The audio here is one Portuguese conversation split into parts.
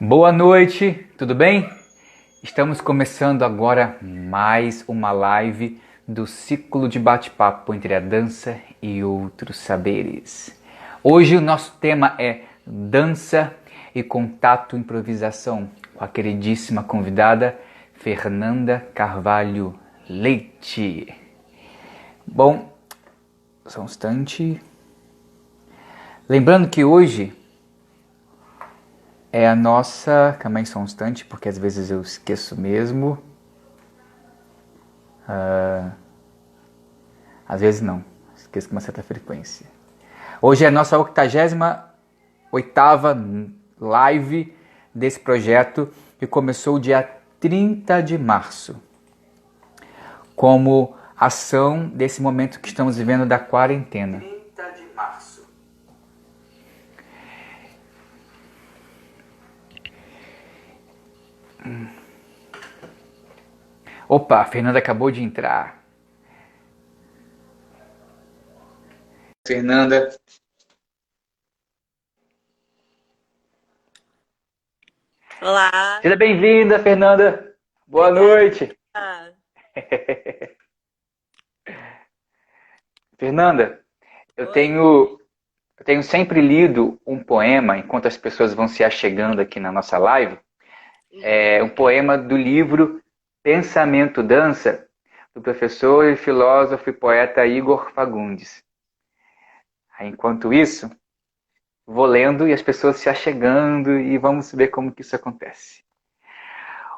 Boa noite, tudo bem? Estamos começando agora mais uma live do ciclo de bate-papo entre a dança e outros saberes. Hoje o nosso tema é dança e contato improvisação com a queridíssima convidada Fernanda Carvalho Leite. Bom, só um instante. Lembrando que hoje é a nossa... Calma aí só um instante, porque às vezes eu esqueço mesmo. Às vezes não, esqueço com uma certa frequência. Hoje é a nossa 88ª live desse projeto que começou dia 30 de março. Como ação desse momento que estamos vivendo da quarentena. 30 de março. Opa, a Fernanda acabou de entrar. Fernanda. Olá, Seja bem-vinda, Fernanda. Boa obrigada. noite. Fernanda, eu Oi. tenho, eu tenho sempre lido um poema, enquanto as pessoas vão se achegando aqui na nossa live, Uhum. um poema do livro Pensamento Dança, do professor e filósofo e poeta Igor Fagundes. Enquanto isso, vou lendo e as pessoas se achegando e vamos ver como que isso acontece.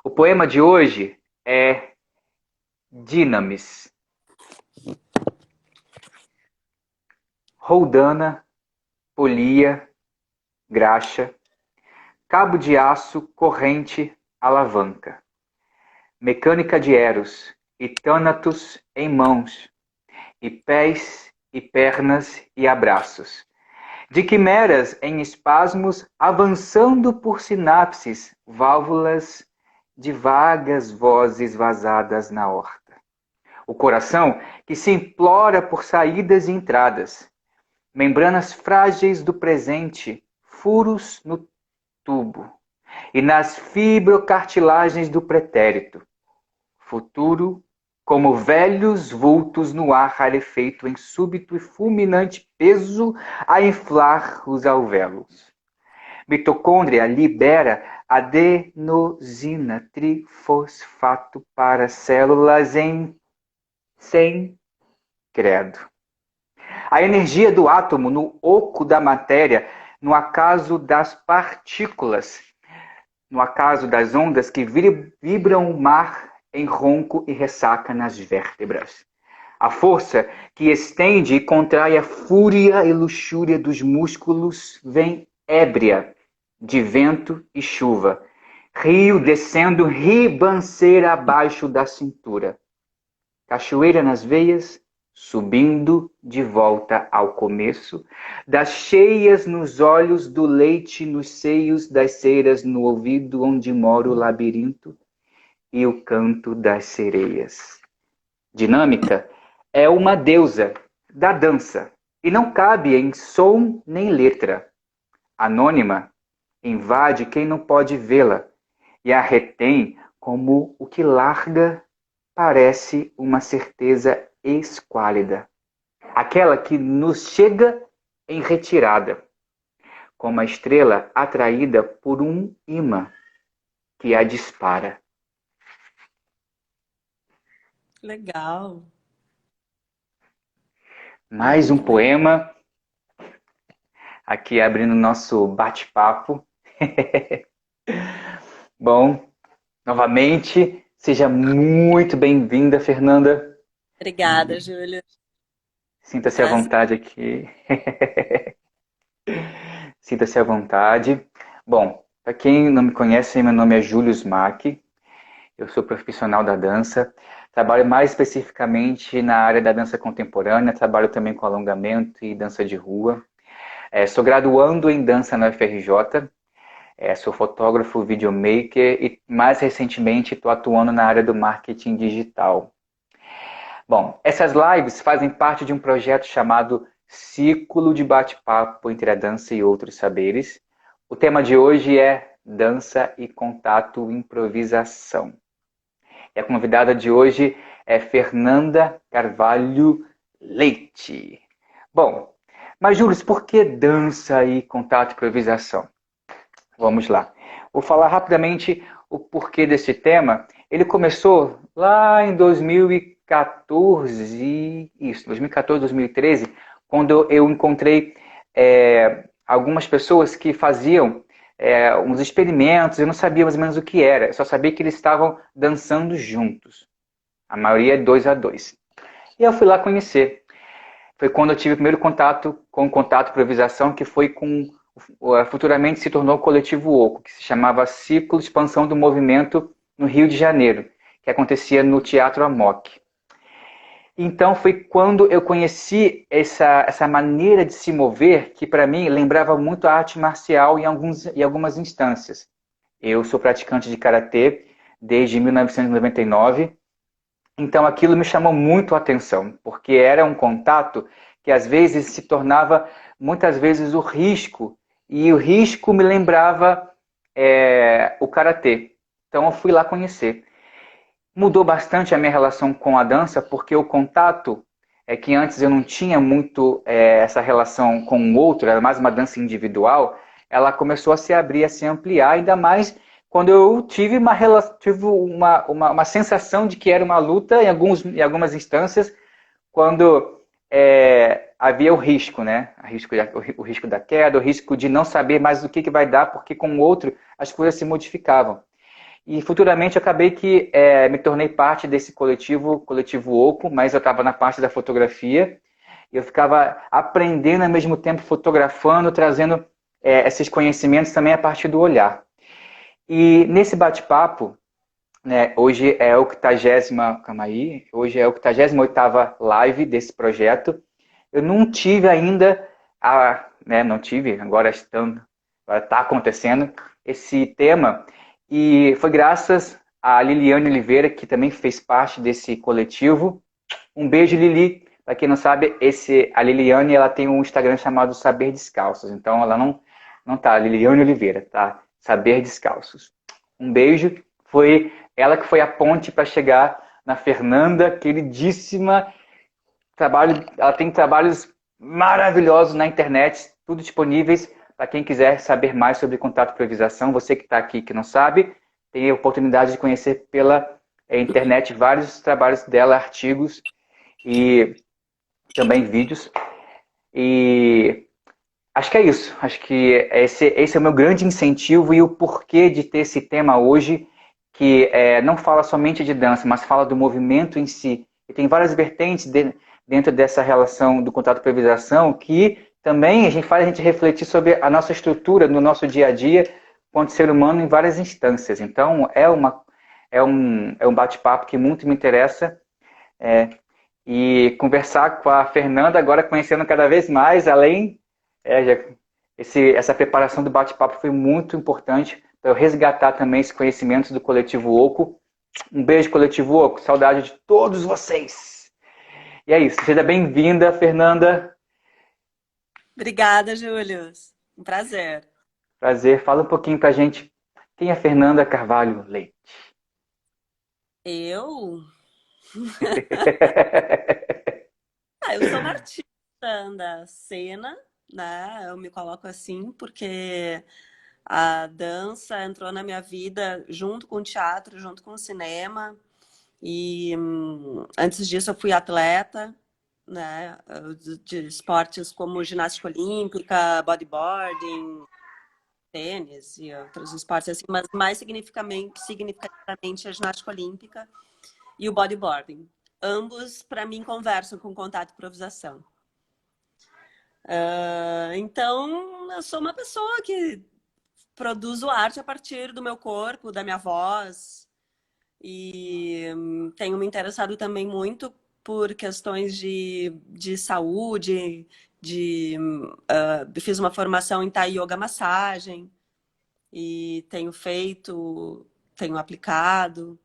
O poema de hoje é Dinamis. Roldana, polia, graxa, cabo de aço, corrente, alavanca. Mecânica de Eros, e Thanatos em mãos, e pés, e pernas, e abraços. De quimeras em espasmos, avançando por sinapses, válvulas de vagas vozes vazadas na horta. O coração que se implora por saídas e entradas, membranas frágeis do presente, furos no tubo, e nas fibrocartilagens do pretérito, futuro, como velhos vultos no ar rarefeito em súbito e fulminante peso a inflar os alvéolos. Mitocôndria libera adenosina trifosfato para células em sem credo. A energia do átomo no oco da matéria, no acaso das partículas, no acaso das ondas que vibram o mar em ronco e ressaca nas vértebras. A força que estende e contrai a fúria e luxúria dos músculos vem ébria de vento e chuva, rio descendo ribanceira abaixo da cintura, cachoeira nas veias, subindo de volta ao começo, das cheias nos olhos, do leite nos seios, das ceras no ouvido, onde mora o labirinto e o canto das sereias. Dinâmica é uma deusa da dança e não cabe em som nem letra. Anônima, invade quem não pode vê-la e a retém como o que larga parece uma certeza esquálida. Aquela que nos chega em retirada, como a estrela atraída por um imã que a dispara. Legal, Mais um muito legal. poema, aqui abrindo nosso bate-papo. Bom, novamente, seja muito bem-vinda, Fernanda. Obrigada, Júlia. Sinta-se à Prazer. vontade aqui. Sinta-se à vontade. Bom, para quem não me conhece, meu nome é Júlio Smack. Eu sou profissional da dança. Trabalho mais especificamente na área da dança contemporânea. Trabalho também com alongamento e dança de rua. Sou graduando em dança na UFRJ. Sou fotógrafo, videomaker e mais recentemente estou atuando na área do marketing digital. Bom, essas lives fazem parte de um projeto chamado Ciclo de Bate-Papo entre a Dança e Outros Saberes. O tema de hoje é dança e contato improvisação. E a convidada de hoje é Fernanda Carvalho Leite. Bom, mas Júlio, por que dança e contato improvisação? Vamos lá. Vou falar rapidamente o porquê desse tema. Ele começou lá em 2014, 2013, quando eu encontrei algumas pessoas que faziam uns experimentos, eu não sabia mais ou menos o que era, eu só sabia que eles estavam dançando juntos, a maioria é 2 a 2. E eu fui lá conhecer. Foi quando eu tive o primeiro contato com o contato improvisação, que foi com futuramente se tornou o Coletivo Oco, que se chamava Ciclo Expansão do Movimento no Rio de Janeiro, que acontecia no Teatro Amok. Então foi quando eu conheci essa maneira de se mover que para mim lembrava muito a arte marcial em algumas instâncias. Eu sou praticante de karatê desde 1999, então aquilo me chamou muito a atenção, porque era um contato que às vezes se tornava muitas vezes o risco, e o risco me lembrava o karatê. Então eu fui lá conhecer. Mudou bastante a minha relação com a dança, porque o contato é que antes eu não tinha muito essa relação com o outro, era mais uma dança individual, ela começou a se abrir, a se ampliar, ainda mais quando eu tive uma sensação de que era uma luta em algumas instâncias, quando havia o risco, né? O risco da queda, o risco de não saber mais o que vai dar, porque com o outro as coisas se modificavam. E futuramente eu acabei que me tornei parte desse coletivo Oco, mas eu estava na parte da fotografia, e eu ficava aprendendo ao mesmo tempo, fotografando, trazendo esses conhecimentos também a partir do olhar. E nesse bate-papo, né, hoje é o 80ª, calma aí, hoje é o 88ª live desse projeto. Eu não tive ainda, não tive, agora está acontecendo esse tema, e foi graças a Liliane Oliveira, que também fez parte desse coletivo. Um beijo, Lili. Para quem não sabe, a Liliane ela tem um Instagram chamado Saber Descalços, então ela não tá Liliane Oliveira, tá? Saber Descalços. Um beijo. Foi ela que foi a ponte para chegar na Fernanda, queridíssima. Ela tem trabalhos maravilhosos na internet, tudo disponíveis para quem quiser saber mais sobre contato e improvisação. Você que está aqui que não sabe, tem a oportunidade de conhecer pela internet vários trabalhos dela, artigos e também vídeos. E acho que é isso. Acho que esse é o meu grande incentivo e o porquê de ter esse tema hoje, que não fala somente de dança, mas fala do movimento em si. E tem várias vertentes dentro dessa relação do contato e improvisação que também faz a gente refletir sobre a nossa estrutura no nosso dia a dia quanto ser humano em várias instâncias. Então, é um bate-papo que muito me interessa. E conversar com a Fernanda, agora conhecendo cada vez mais, além essa preparação do bate-papo foi muito importante para eu resgatar também esse conhecimento do Coletivo Oco. Um beijo, Coletivo Oco. Saudade de todos vocês. E é isso. Seja bem-vinda, Fernanda. Obrigada, Júlio. Um prazer. Prazer. Fala um pouquinho pra gente. Quem é Fernanda Carvalho Leite? Eu? Eu sou uma artista da cena, né? Eu me coloco assim porque a dança entrou na minha vida junto com o teatro, junto com o cinema. E antes disso eu fui atleta, né? De esportes como ginástica olímpica, bodyboarding, tênis e outros esportes assim, mas mais significativamente a ginástica olímpica e o bodyboarding. Ambos, para mim, conversam com contato e improvisação. Então, eu sou uma pessoa que produzo arte a partir do meu corpo, da minha voz, e tenho me interessado também muito por questões de saúde, fiz uma formação em Thai Yoga Massagem e tenho aplicado.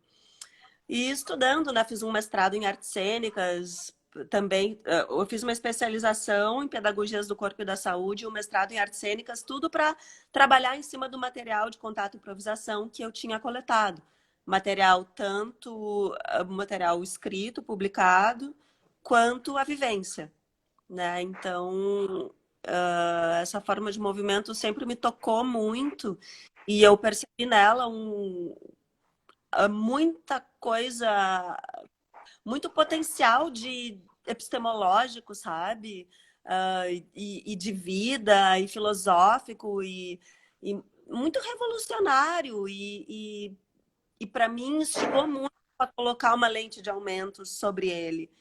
E estudando, né? Fiz um mestrado em artes cênicas também, eu fiz uma especialização em pedagogias do corpo e da saúde, um mestrado em artes cênicas, tudo para trabalhar em cima do material de contato e improvisação que eu tinha coletado. Material tanto material escrito, publicado, quanto a vivência, né? Então, essa forma de movimento sempre me tocou muito e eu percebi nela muita coisa, muito potencial de epistemológico, sabe? E de vida, e filosófico, e muito revolucionário. E para mim, instigou muito a colocar uma lente de aumento sobre ele.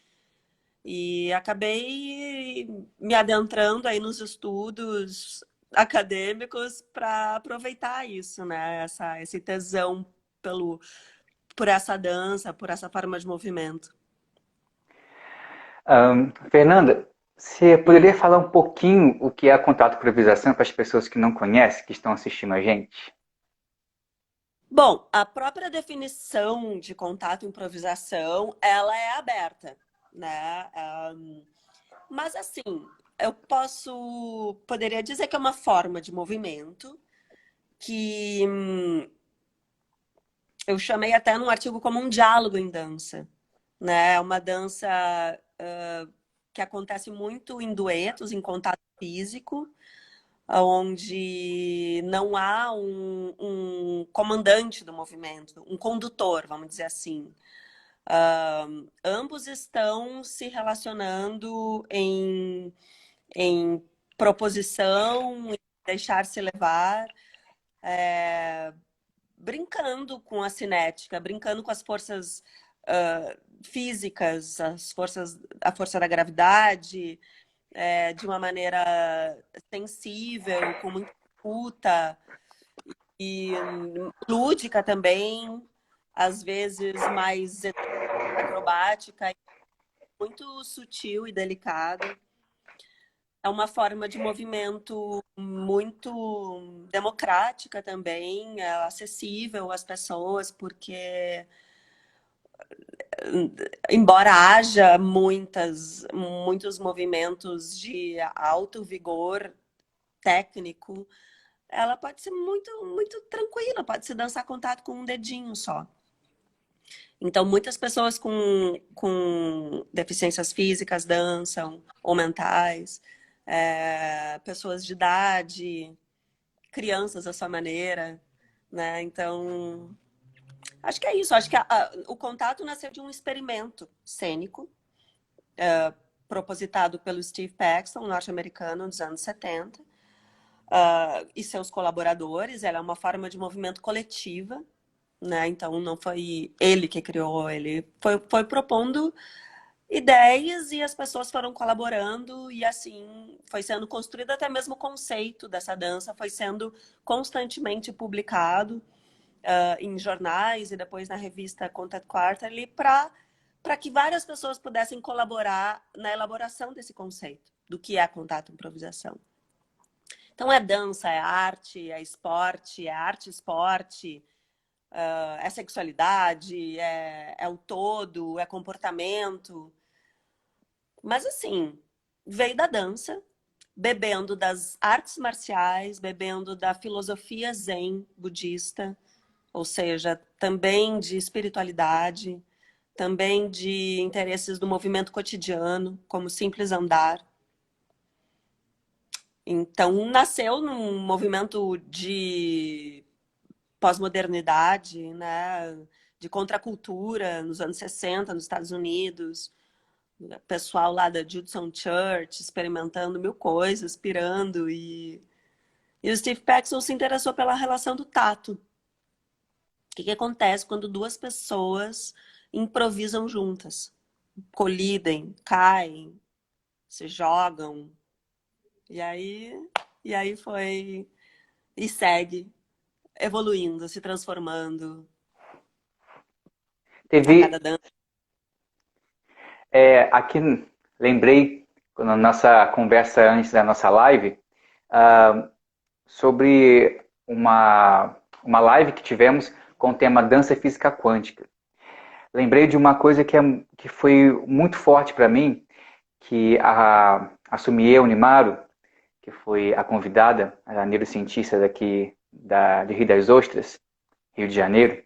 E acabei me adentrando aí nos estudos acadêmicos para aproveitar isso, né? Esse tesão por essa dança, por essa forma de movimento. Fernanda, você poderia falar um pouquinho o que é contato improvisação para as pessoas que não conhecem, que estão assistindo a gente? Bom, a própria definição de contato e improvisação, ela é aberta, né? Mas assim, poderia dizer que é uma forma de movimento que eu chamei até num artigo como um diálogo em dança, né? É uma dança que acontece muito em duetos, em contato físico, onde não há um comandante do movimento, um condutor, vamos dizer assim. Ambos estão se relacionando em proposição, em deixar-se levar, brincando com a cinética, brincando com as forças físicas, a força da gravidade, de uma maneira sensível, com muita escuta e lúdica também, às vezes mais acrobática, muito sutil e delicada. É uma forma de movimento muito democrática também, acessível às pessoas, porque embora haja muitos movimentos de alto vigor técnico, ela pode ser muito tranquila, pode se dançar contato com um dedinho só. Então, muitas pessoas com deficiências físicas dançam, ou mentais, pessoas de idade, crianças à sua maneira, né? Então, acho que é isso. Acho que o contato nasceu de um experimento cênico, propositado pelo Steve Paxton, norte-americano, nos anos 70, e seus colaboradores. Ela é uma forma de movimento coletiva, né? Então, não foi ele que criou, ele foi propondo ideias e as pessoas foram colaborando e assim foi sendo construído. Até mesmo o conceito dessa dança foi sendo constantemente publicado em jornais e depois na revista Contact Quarterly para que várias pessoas pudessem colaborar na elaboração desse conceito do que é contato e improvisação. Então é dança, é arte, é esporte, é arte-esporte, é sexualidade, é o todo, é comportamento. Mas assim, veio da dança, bebendo das artes marciais, bebendo da filosofia zen budista, ou seja, também de espiritualidade, também de interesses do movimento cotidiano, como simples andar. Então, nasceu num movimento de pós-modernidade, né? De contracultura nos anos 60, nos Estados Unidos. Pessoal lá da Judson Church experimentando mil coisas, pirando. E o Steve Paxton se interessou pela relação do tato. O que acontece quando duas pessoas improvisam juntas? Colidem, caem, se jogam. E aí foi... E segue evoluindo, se transformando a Teve, cada dança. aqui, lembrei, na nossa conversa antes da nossa live, sobre uma live que tivemos com o tema dança física quântica. lembrei de uma coisa que foi muito forte para mim, que a Sumie Unimaru, que foi a convidada, a neurocientista daqui de Rio das Ostras, Rio de Janeiro,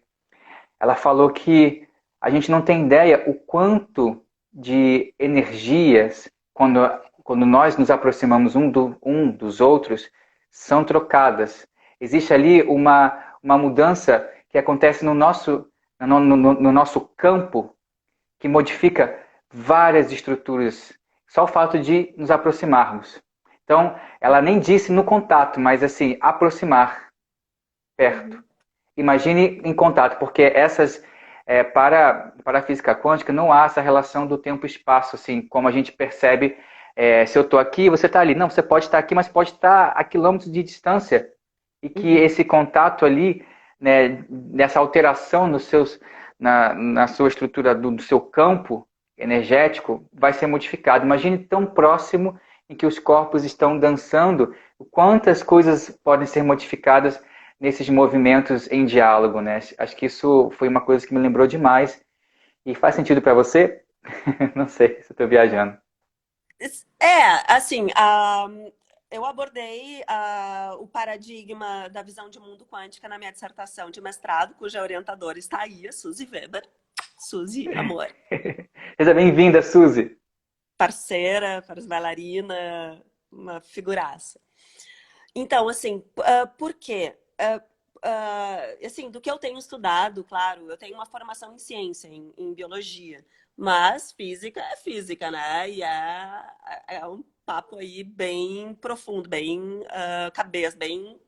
ela falou que a gente não tem ideia o quanto de energias, quando nós nos aproximamos um dos outros, são trocadas. Existe ali uma mudança que acontece no nosso campo, que modifica várias estruturas, só o fato de nos aproximarmos. Então, ela nem disse no contato, mas assim, aproximar perto. Uhum. Imagine em contato, porque para a física quântica não há essa relação do tempo e espaço, assim, como a gente percebe, se eu estou aqui, você está ali. Não, você pode estar aqui, mas pode estar a quilômetros de distância. E que Uhum. esse contato ali, né, nessa alteração na sua estrutura do seu campo energético, vai ser modificado. Imagine tão próximo em que os corpos estão dançando, quantas coisas podem ser modificadas nesses movimentos em diálogo, né? Acho que isso foi uma coisa que me lembrou demais. E faz sentido para você? Não sei se eu estou viajando. Assim, eu abordei o paradigma da visão de mundo quântica na minha dissertação de mestrado, cuja orientadora está aí, a Suzy Weber. Suzy, amor. Seja bem-vinda, Suzy. Parceira, bailarina, uma figuraça. Então, assim, por quê? Assim, do que eu tenho estudado, claro, eu tenho uma formação em ciência, em biologia, mas física é física, né? E é um papo aí bem profundo, bem cabeça, bem.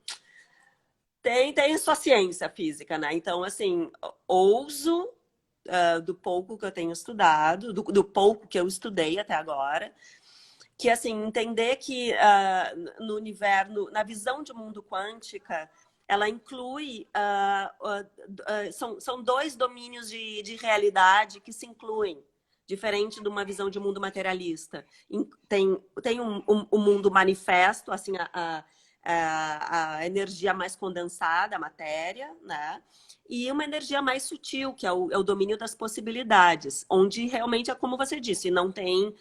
Tem sua ciência física, né? Então, assim, ouso, do pouco que eu tenho estudado, do pouco que eu estudei até agora, que assim entender que no universo, na visão de mundo quântica, ela inclui são dois domínios de realidade que se incluem, diferente de uma visão de mundo materialista. Tem um mundo manifesto, assim a energia mais condensada, a matéria, né? E uma energia mais sutil, que é o domínio das possibilidades, onde realmente é como você disse, não tem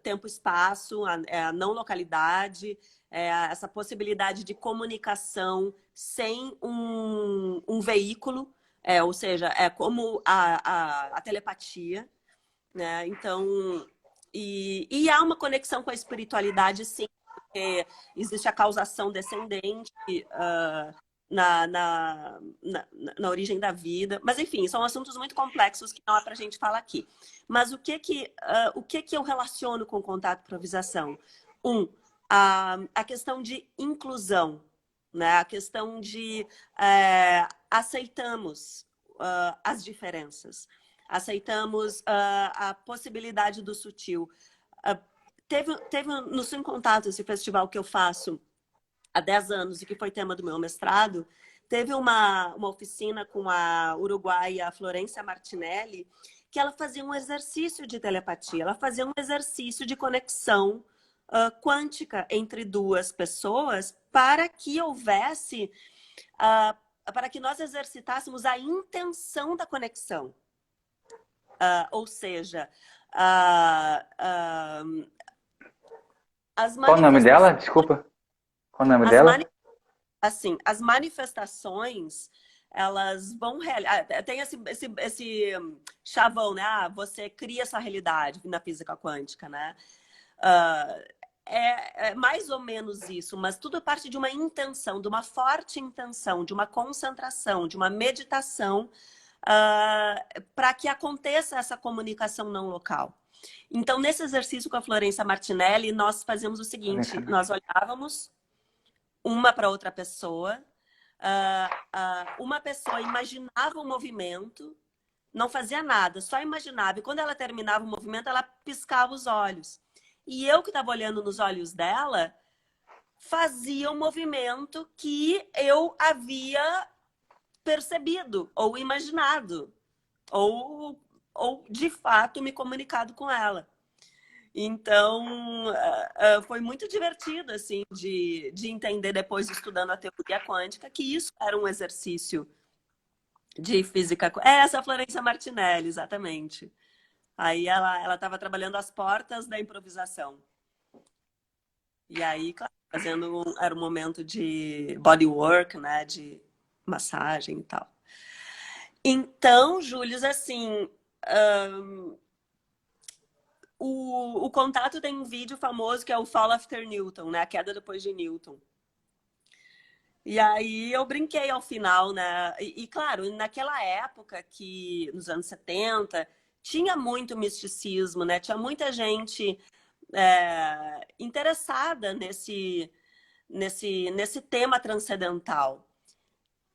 tempo, espaço, a não localidade, essa possibilidade de comunicação sem um veículo, ou seja, é como a telepatia, né? Então, e há uma conexão com a espiritualidade, sim, porque existe a causação descendente na origem da vida. Mas, enfim, são assuntos muito complexos que não é para a gente falar aqui. Mas o que eu relaciono com contato e improvisação? A questão de inclusão, né? A questão de aceitamos as diferenças, aceitamos a possibilidade do sutil. Teve no Sem Contato, esse festival que eu faço há 10 anos e que foi tema do meu mestrado, teve uma oficina com a uruguaia Florência Martinelli, que ela fazia um exercício de telepatia, ela fazia um exercício de conexão quântica entre duas pessoas para que houvesse, para que nós exercitássemos a intenção da conexão. Ou seja, as Qual o nome dela? manifestações, Desculpa. Qual o nome as, dela? assim, as manifestações, elas vão realizar. Tem esse chavão, né? Você cria essa realidade na física quântica, né? É mais ou menos isso, mas tudo parte de uma intenção, de uma forte intenção, de uma concentração, de uma meditação para que aconteça essa comunicação não local. Então, nesse exercício com a Florência Martinelli, nós fazíamos o seguinte, nós olhávamos uma para outra pessoa, uma pessoa imaginava o movimento, não fazia nada, só imaginava. E quando ela terminava o movimento, ela piscava os olhos. E eu que estava olhando nos olhos dela, fazia um movimento que eu havia percebido ou imaginado ou de fato me comunicado com ela. Então, foi muito divertido assim de entender depois estudando a teoria quântica que isso era um exercício de física. É essa Florência Martinelli, exatamente. Aí ela estava trabalhando às portas da improvisação. E aí, claro, era um momento de bodywork, né? De massagem e tal. Então, Július, assim, o Contato tem um vídeo famoso que é o Fall After Newton, né? A queda depois de Newton. E aí eu brinquei ao final, né? Claro, naquela época que, nos anos 70, tinha muito misticismo, né? Tinha muita gente interessada nesse tema transcendental.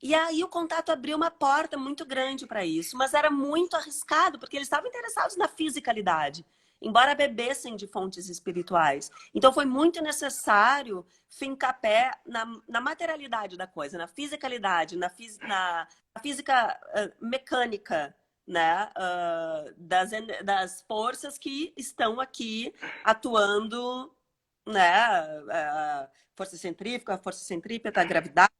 E aí o Contato abriu uma porta muito grande para isso, mas era muito arriscado, porque eles estavam interessados na fisicalidade, embora bebessem de fontes espirituais. Então foi muito necessário fincar pé na materialidade da coisa, na fisicalidade, na física mecânica, né? Das forças que estão aqui atuando, né? Força centrífuga, força centrípeta, gravidade,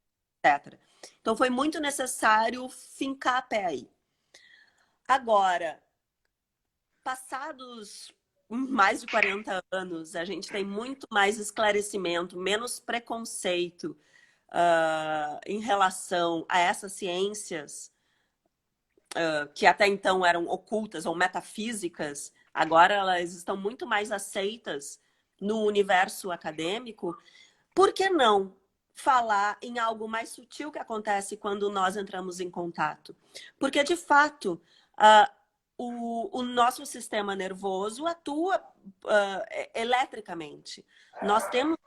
etc. Então foi muito necessário fincar a pé aí. Agora, passados mais de 40 anos, a gente tem muito mais esclarecimento, menos preconceito em relação a essas ciências que até então eram ocultas ou metafísicas, agora elas estão muito mais aceitas no universo acadêmico. Por que não falar em algo mais sutil que acontece quando nós entramos em contato? Porque, de fato, o nosso sistema nervoso atua eletricamente. Nós temos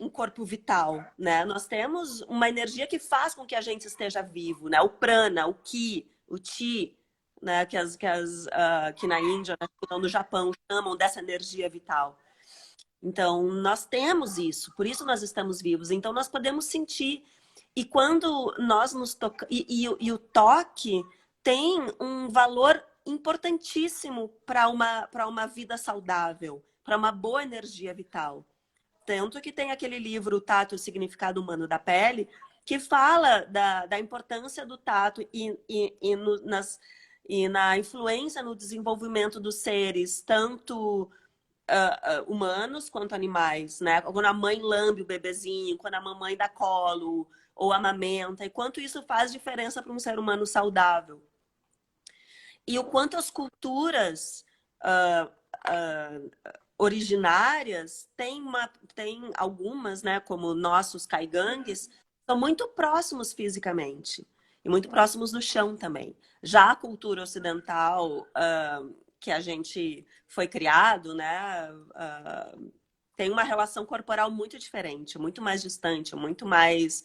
um corpo vital, né? Nós temos uma energia que faz com que a gente esteja vivo, né? O prana, o ki, o chi, né? Que na Índia, no Japão, chamam dessa energia vital. Então, nós temos isso, por isso nós estamos vivos. Então, nós podemos sentir. E quando nós nos tocamos. E o toque tem um valor importantíssimo para uma vida saudável, para uma boa energia vital. Tanto que tem aquele livro, O Tato e o Significado Humano da Pele, que fala da importância do tato e na influência no desenvolvimento dos seres, tanto humanos quanto animais, né? Quando a mãe lambe o bebezinho, quando a mamãe dá colo ou amamenta, e quanto isso faz diferença para um ser humano saudável. E o quanto as culturas originárias tem algumas, né, como nossos caigangues, são muito próximos fisicamente e muito próximos do chão também. Já a cultura ocidental, que a gente foi criado, né, tem uma relação corporal muito diferente, muito mais distante, muito mais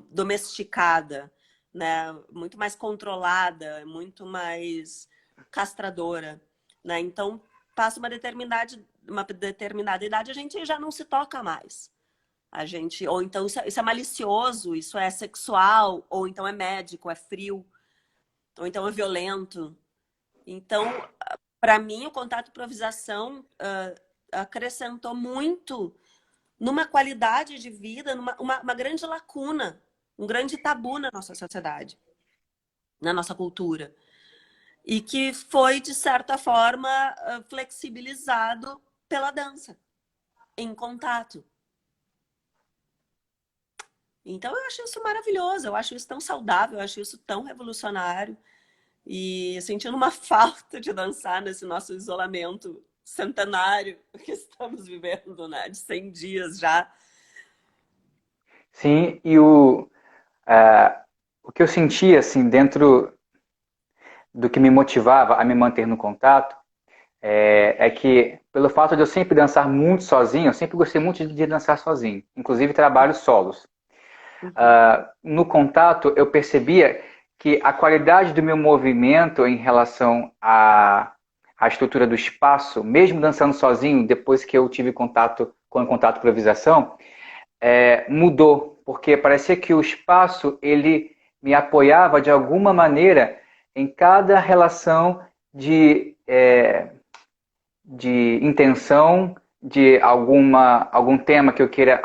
domesticada, né, muito mais controlada, muito mais castradora, né? Então, passa uma determinada idade, a gente já não se toca mais. A gente, ou então isso é malicioso, isso é sexual, ou então é médico, é frio, ou então é violento. Então, para mim, o contato improvisação acrescentou muito numa qualidade de vida, uma grande lacuna, um grande tabu na nossa sociedade, na nossa cultura. E que foi, de certa forma, flexibilizado pela dança, em contato. Então, eu acho isso maravilhoso, eu acho isso tão saudável, eu acho isso tão revolucionário. E sentindo uma falta de dançar nesse nosso isolamento centenário que estamos vivendo, né? De 100 dias já. Sim, e o que eu sentia, assim, dentro do que me motivava a me manter no contato, é que, pelo fato de eu sempre dançar muito sozinho, eu sempre gostei muito de dançar sozinho, inclusive trabalhos solos. No contato, eu percebia que a qualidade do meu movimento em relação à estrutura do espaço, mesmo dançando sozinho, depois que eu tive contato com o contato improvisação, mudou, porque parecia que o espaço ele me apoiava de alguma maneira em cada relação de intenção, de algum tema que eu queira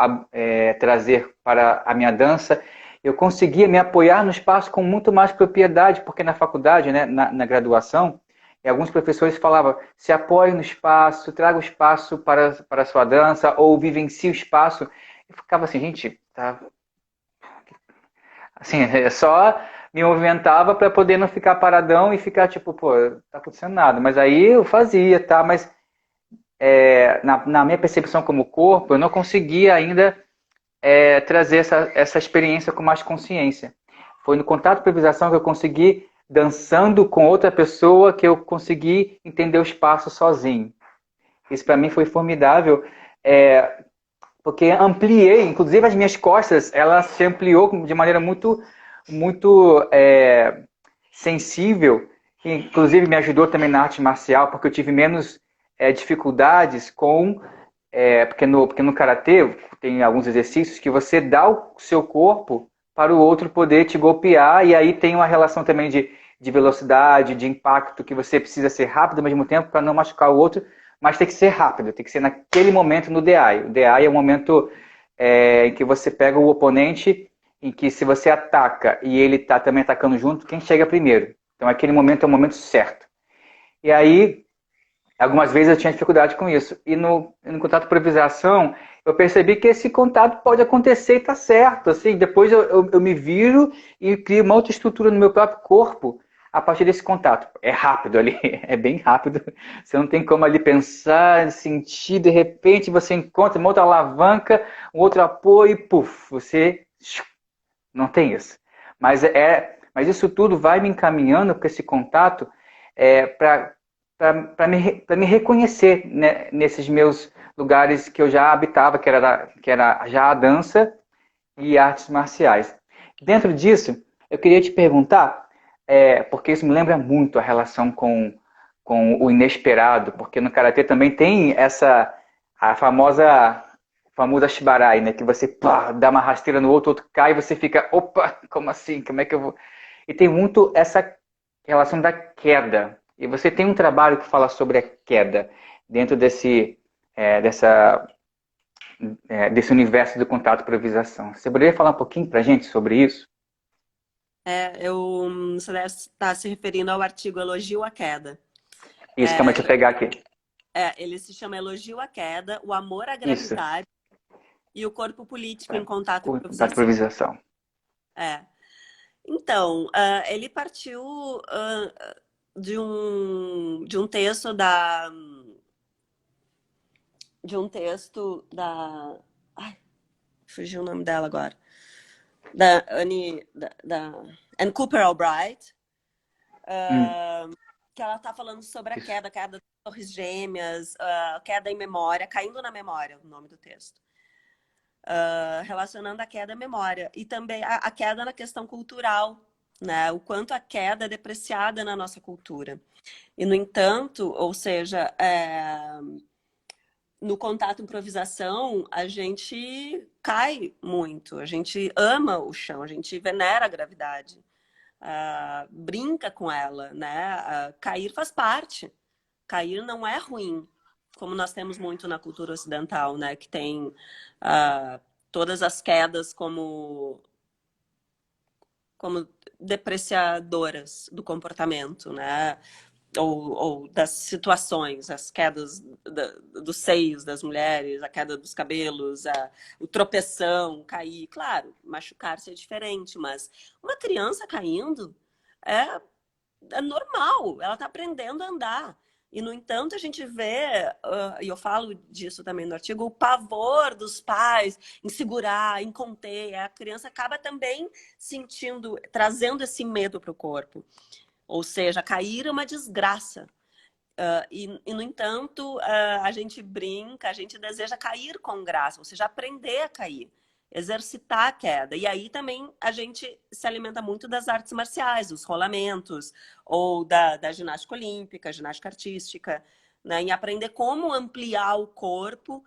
trazer para a minha dança. eu conseguia me apoiar no espaço com muito mais propriedade, porque na faculdade, né, na graduação, alguns professores falavam, se apoie no espaço, traga o espaço para a sua dança, ou vivencie o espaço. Eu ficava assim, gente, tá, assim, é só me movimentava para poder não ficar paradão e ficar tipo, pô, tá acontecendo nada. Mas aí eu fazia, tá? Mas na minha percepção como corpo, eu não conseguia ainda trazer essa experiência com mais consciência. Foi no contato improvisação que eu consegui, dançando com outra pessoa, que eu consegui entender o espaço sozinho. Isso para mim foi formidável, porque ampliei, inclusive as minhas costas, ela se ampliou de maneira muito sensível, que inclusive me ajudou também na arte marcial, porque eu tive menos dificuldades porque no karatê tem alguns exercícios que você dá o seu corpo para o outro poder te golpear, e aí tem uma relação também de velocidade, de impacto, que você precisa ser rápido ao mesmo tempo para não machucar o outro, mas tem que ser rápido, tem que ser naquele momento no DI. O DI é o momento em que você pega o oponente, em que se você ataca e ele está também atacando junto, quem chega primeiro. Então aquele momento é o momento certo. E aí, algumas vezes eu tinha dificuldade com isso. E no contato por improvisação, eu percebi que esse contato pode acontecer e tá certo. Assim, depois eu me viro e crio uma outra estrutura no meu próprio corpo a partir desse contato. É rápido ali, é bem rápido. Você não tem como ali pensar, sentir, de repente você encontra uma outra alavanca, um outro apoio e puf, você não tem isso. Mas isso tudo vai me encaminhando para esse contato para me reconhecer, né, nesses meus lugares que eu já habitava, que era já a dança e artes marciais. Dentro disso, eu queria te perguntar, porque isso me lembra muito a relação com o inesperado, porque no karatê também tem a famosa shibarai, né, que você pá, dá uma rasteira no outro, o outro cai e você fica, opa, como assim? Como é que eu vou? E tem muito essa relação da queda. E você tem um trabalho que fala sobre a queda dentro dessa desse universo do contato e improvisação. Você poderia falar um pouquinho para a gente sobre isso? Você deve estar se referindo ao artigo Elogio à Queda. Isso, calma, deixa eu pegar aqui. Ele se chama Elogio à Queda, o amor à Isso, gravidade e o corpo político em contato e contato e improvisação. improvisação. É. Então, ele partiu de um texto ai, fugiu o nome dela agora. Da Anne Cooper Albright, que ela está falando sobre a queda das torres gêmeas, queda em memória, caindo na memória, o nome do texto. Relacionando a queda à memória. E também a queda na questão cultural, né? O quanto a queda é depreciada na nossa cultura. E, no entanto, ou seja, no contato improvisação, a gente cai muito, a gente ama o chão, a gente venera a gravidade, brinca com ela, né? Cair faz parte. Cair não é ruim, como nós temos muito na cultura ocidental, né? Que tem todas as quedas como depreciadoras do comportamento, né? Ou das situações, as quedas dos seios das mulheres, a queda dos cabelos, o tropeção, cair. Claro, machucar-se é diferente, mas uma criança caindo é normal, ela está aprendendo a andar. E, no entanto, a gente vê, e eu falo disso também no artigo, o pavor dos pais em segurar, em conter. A criança acaba também trazendo esse medo para o corpo. Ou seja, cair é uma desgraça. No entanto, a gente brinca, a gente deseja cair com graça, ou seja, aprender a cair, exercitar a queda. E aí também a gente se alimenta muito das artes marciais, dos rolamentos, ou da ginástica olímpica, ginástica artística, né? E aprender como ampliar o corpo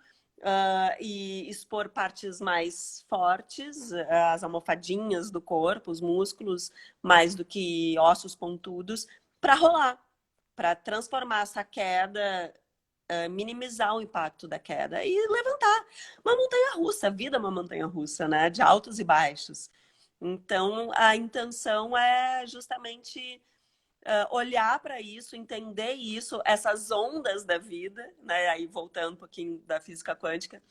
e expor partes mais fortes, as almofadinhas do corpo, os músculos, mais do que ossos pontudos, para rolar, para transformar essa queda, minimizar o impacto da queda e levantar. Uma montanha russa, a vida é uma montanha russa, né? De altos e baixos. Então, a intenção é justamente olhar para isso, entender isso, essas ondas da vida, né? Aí voltando um pouquinho da física quântica,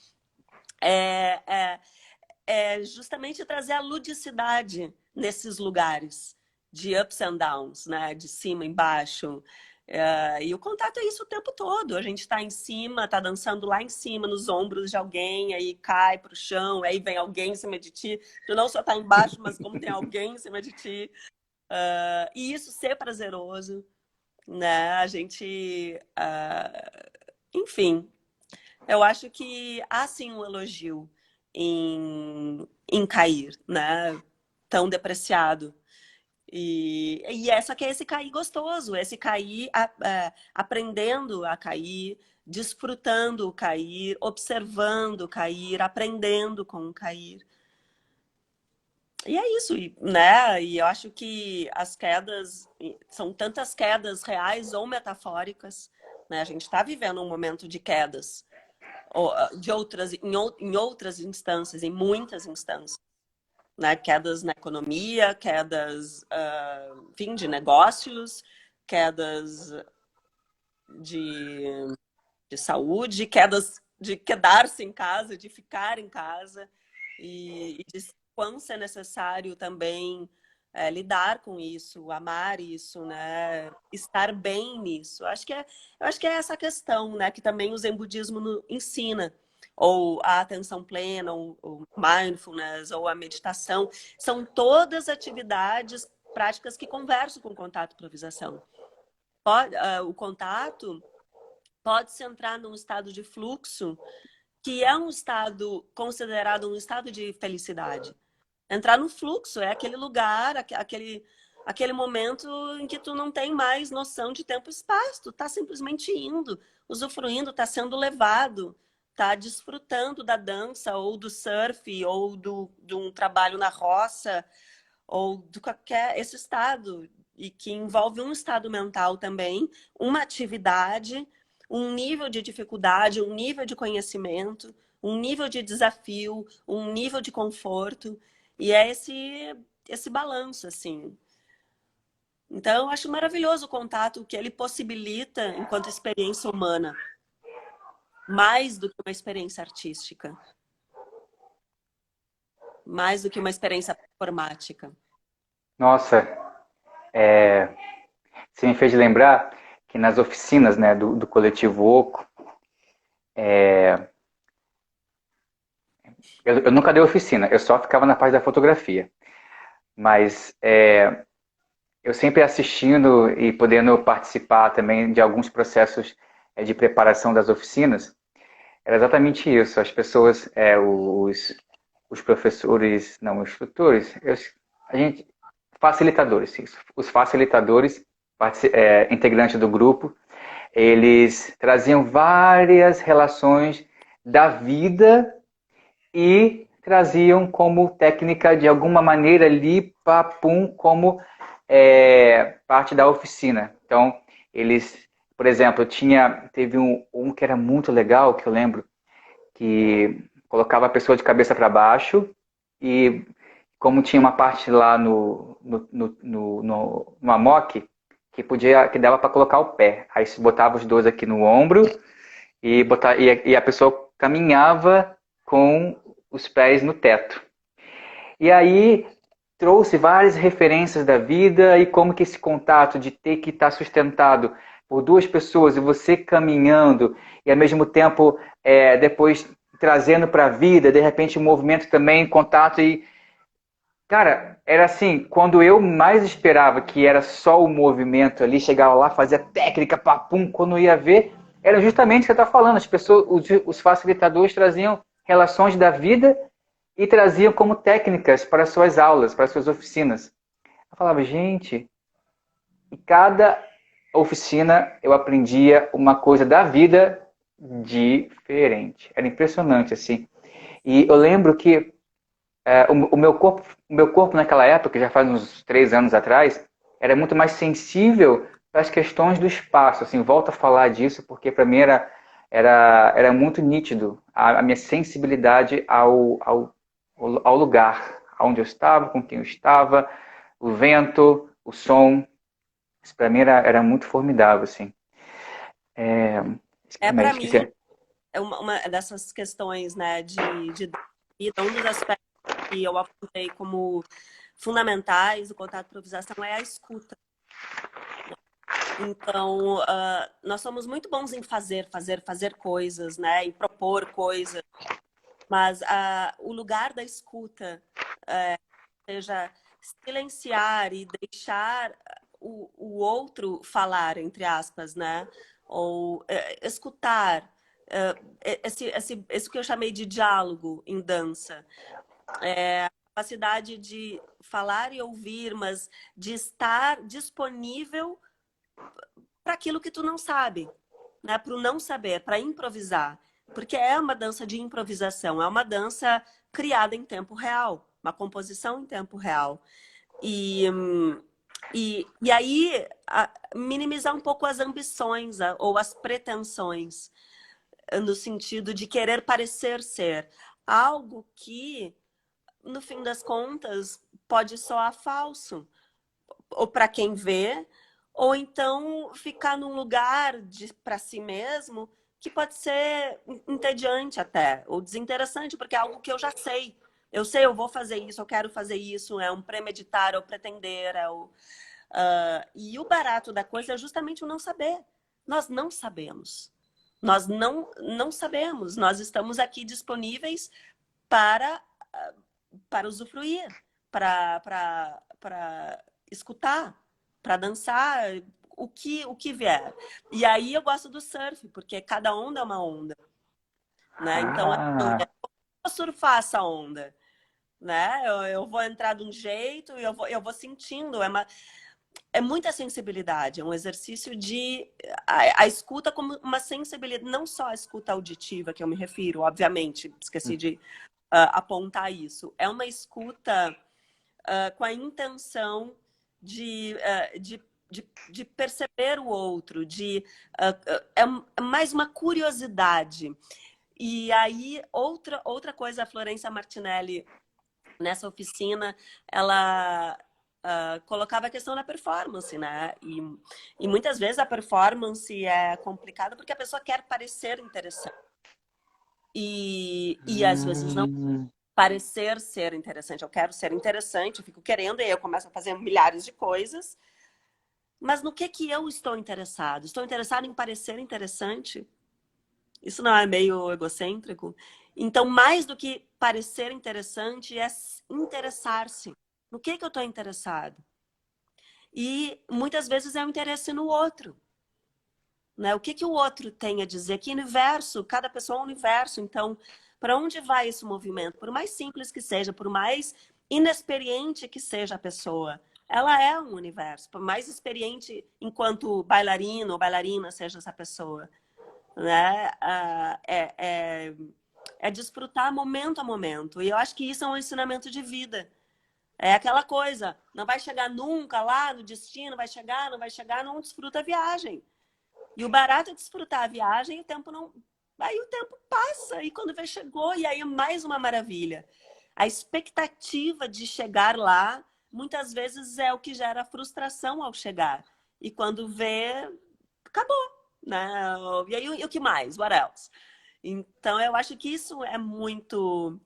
é, é, é justamente trazer a ludicidade nesses lugares de ups and downs, né? De cima, embaixo. E o contato é isso o tempo todo. A gente está em cima, está dançando lá em cima, nos ombros de alguém, aí cai para o chão, aí vem alguém em cima de ti. Tu não só está embaixo, mas como tem alguém em cima de ti. E isso ser prazeroso, né? A gente, enfim, eu acho que há sim um elogio em cair, né? Tão depreciado. Só que é esse cair gostoso, esse cair aprendendo a cair, desfrutando o cair, observando o cair, aprendendo com o cair. E é isso, né? E eu acho que as quedas são tantas quedas reais ou metafóricas, né? A gente está vivendo um momento de quedas, de outras, em outras instâncias, em muitas instâncias, né? Quedas na economia, quedas, enfim, de negócios, quedas de, de saúde, quedas de quedar-se em casa, de ficar em casa e de quão ser necessário também lidar com isso, amar isso, né? Estar bem nisso. Eu acho que é essa questão, né? Que também o Zen budismo ensina, ou a atenção plena, ou mindfulness, ou a meditação, são todas atividades práticas que conversam com o contato e improvisação. O contato pode-se entrar num estado de fluxo que é um estado considerado um estado de felicidade. Entrar no fluxo é aquele lugar, aquele momento em que tu não tem mais noção de tempo e espaço, tu tá simplesmente indo, usufruindo, tá sendo levado, tá desfrutando da dança ou do surf ou de um trabalho na roça ou de qualquer esse estado e que envolve um estado mental também, uma atividade, um nível de dificuldade, um nível de conhecimento, um nível de desafio, um nível de conforto. E é esse balanço, assim. Então, eu acho maravilhoso o contato que ele possibilita enquanto experiência humana, mais do que uma experiência artística, mais do que uma experiência performática. Nossa, você me fez lembrar que nas oficinas, né, do coletivo Oco, eu nunca dei oficina, eu só ficava na parte da fotografia. Mas eu sempre assistindo e podendo participar também de alguns processos de preparação das oficinas, era exatamente isso. As pessoas, os professores, não, os instrutores, a gente, facilitadores, isso. Os facilitadores, integrantes do grupo, eles traziam várias relações da vida e traziam como técnica de alguma maneira ali, papum, como parte da oficina. Então, eles, por exemplo, teve um que era muito legal, que eu lembro, que colocava a pessoa de cabeça para baixo e como tinha uma parte lá no amok que dava para colocar o pé. Aí se botava os dois aqui no ombro e a pessoa caminhava com os pés no teto. E aí trouxe várias referências da vida e como que esse contato de ter que estar sustentado por duas pessoas e você caminhando e ao mesmo tempo depois trazendo para a vida, de repente um movimento também, contato e cara, era assim, quando eu mais esperava que era só o movimento ali, chegava lá, fazia técnica, papum, quando ia ver, era justamente o que você está falando, as pessoas, os facilitadores traziam relações da vida e traziam como técnicas para suas aulas, para suas oficinas. Eu falava, gente, e cada oficina eu aprendia uma coisa da vida diferente. Era impressionante, assim. E eu lembro que o meu corpo naquela época, já faz uns 3 anos atrás, era muito mais sensível para as questões do espaço. Assim, volto a falar disso porque para mim era muito nítido a minha sensibilidade ao lugar, onde eu estava, com quem eu estava, o vento, o som. Isso para mim era muito formidável, assim. É, Para esqueci. mim, é uma dessas questões, né, de vida, um dos aspectos que eu apontei como fundamentais do contato de improvisação é a escuta. Então, nós somos muito bons em fazer coisas, né, em propor coisas, mas o lugar da escuta, seja silenciar e deixar o outro falar, entre aspas, né, ou escutar, esse que eu chamei de diálogo em dança, a capacidade de falar e ouvir, mas de estar disponível para aquilo que tu não sabe, né? Para o não saber, para improvisar. Porque é uma dança de improvisação, é uma dança criada em tempo real, uma composição em tempo real. E aí, minimizar um pouco as ambições ou as pretensões, no sentido de querer parecer ser algo que, no fim das contas, pode soar falso, ou para quem vê, ou então ficar num lugar para si mesmo que pode ser entediante até, ou desinteressante, porque é algo que eu já sei. Eu sei, eu vou fazer isso, eu quero fazer isso, é um premeditar, é o pretender, e o barato da coisa é justamente o não saber. Nós não sabemos. Nós não sabemos. Nós estamos aqui disponíveis para, para usufruir, para escutar, para dançar, o que vier. E aí eu gosto do surf, porque cada onda é uma onda, né? Então, assim, Ah, eu vou surfar essa onda, né? Eu vou entrar de um jeito e eu vou sentindo. É muita sensibilidade, é um exercício de a escuta como uma sensibilidade, não só a escuta auditiva que eu me refiro, obviamente, esqueci de apontar isso. É uma escuta com a intenção de, de perceber o outro, é mais uma curiosidade. E aí, outra coisa, a Florença Martinelli, nessa oficina, ela colocava a questão da performance, né? E muitas vezes a performance é complicada porque a pessoa quer parecer interessante. E às vezes não parecer ser interessante. Eu quero ser interessante, eu fico querendo, e aí eu começo a fazer milhares de coisas. Mas no que eu estou interessado? Estou interessado em parecer interessante? Isso não é meio egocêntrico? Então, mais do que parecer interessante, é interessar-se. No que eu estou interessado? E muitas vezes é o interesse no outro. Né? O que o outro tem a dizer? Que universo? Cada pessoa é um universo. Então, para onde vai esse movimento? Por mais simples que seja, por mais inexperiente que seja a pessoa, ela é um universo. Por mais experiente enquanto bailarino ou bailarina seja essa pessoa, né? É desfrutar momento a momento. E eu acho que isso é um ensinamento de vida. É aquela coisa, não vai chegar nunca lá no destino, vai chegar, não vai chegar, não desfruta a viagem. E o barato é desfrutar a viagem, o tempo não. Aí o tempo passa, e quando vê, chegou, e aí é mais uma maravilha. A expectativa de chegar lá, muitas vezes é o que gera frustração ao chegar. E quando vê, acabou, né? E aí o que mais? What else? Então eu acho que isso é muito.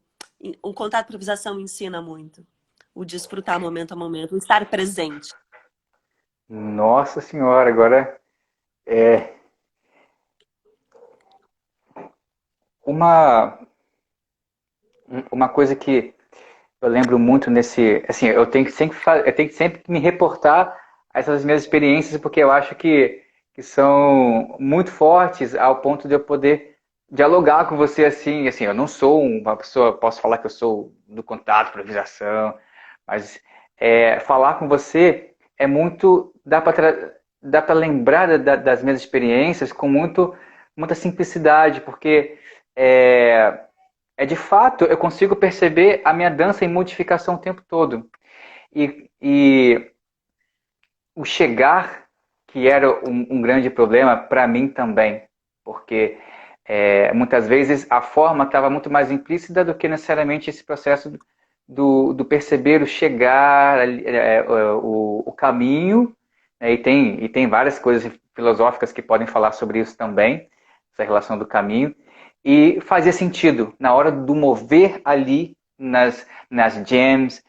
Um contato de improvisação ensina muito. O desfrutar momento a momento, o estar presente. nossa senhora, agora é uma, uma coisa que eu lembro muito nesse, assim, eu tenho que sempre me reportar a essas minhas experiências porque eu acho que são muito fortes ao ponto de eu poder dialogar com você assim, eu não sou uma pessoa, posso falar que eu sou do contato, improvisação, mas falar com você é muito, dá para lembrar das minhas experiências com muita simplicidade, porque de fato, eu consigo perceber a minha dança em modificação o tempo todo. E o chegar, que era um grande problema para mim também, porque muitas vezes a forma estava muito mais implícita do que necessariamente esse processo do perceber o chegar, o caminho, né, e tem várias coisas filosóficas que podem falar sobre isso também, essa relação do caminho, e fazia sentido na hora do mover ali nas jams,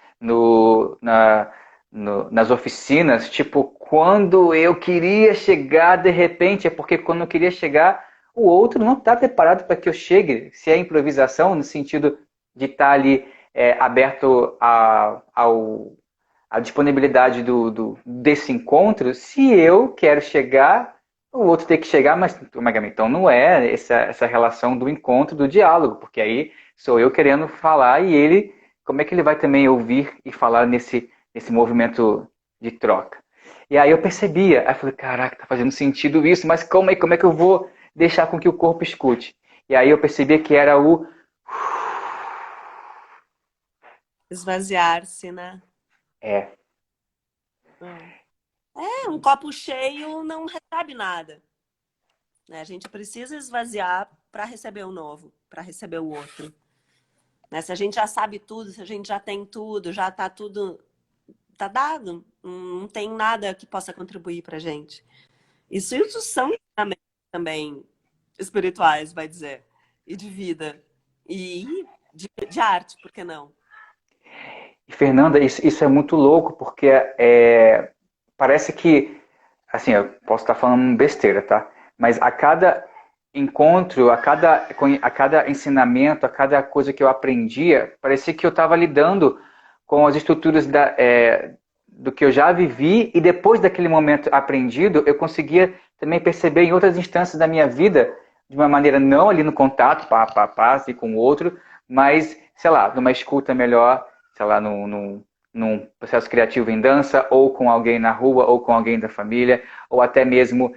nas oficinas, tipo, quando eu queria chegar de repente, é porque quando eu queria chegar, o outro não está preparado para que eu chegue, se é improvisação, no sentido de estar ali aberto à disponibilidade desse encontro, se eu quero chegar, o outro tem que chegar, mas então não é essa relação do encontro, do diálogo, porque aí sou eu querendo falar e ele, como é que ele vai também ouvir e falar nesse movimento de troca? E aí eu percebia, aí eu falei, caraca, tá fazendo sentido isso, mas como é que eu vou deixar com que o corpo escute? E aí eu percebia que era o Esvaziar-se, né? é, Um copo cheio não recebe nada, né? A gente precisa esvaziar para receber o novo, para receber o outro. Né? Se a gente já sabe tudo, se a gente já tem tudo, já está tudo tá dado, não tem nada que possa contribuir para a gente. Isso são ensinamentos também espirituais, vai dizer, e de vida, e de arte, por que não? E, Fernanda, isso é muito louco, porque parece que, assim, eu posso estar falando besteira, tá? Mas a cada encontro, a cada ensinamento, a cada coisa que eu aprendia, parecia que eu estava lidando com as estruturas do que eu já vivi e depois daquele momento aprendido, eu conseguia também perceber em outras instâncias da minha vida, de uma maneira não ali no contato, assim, com o outro, mas, sei lá, numa escuta melhor, sei lá, num processo criativo em dança, ou com alguém na rua, ou com alguém da família, ou até mesmo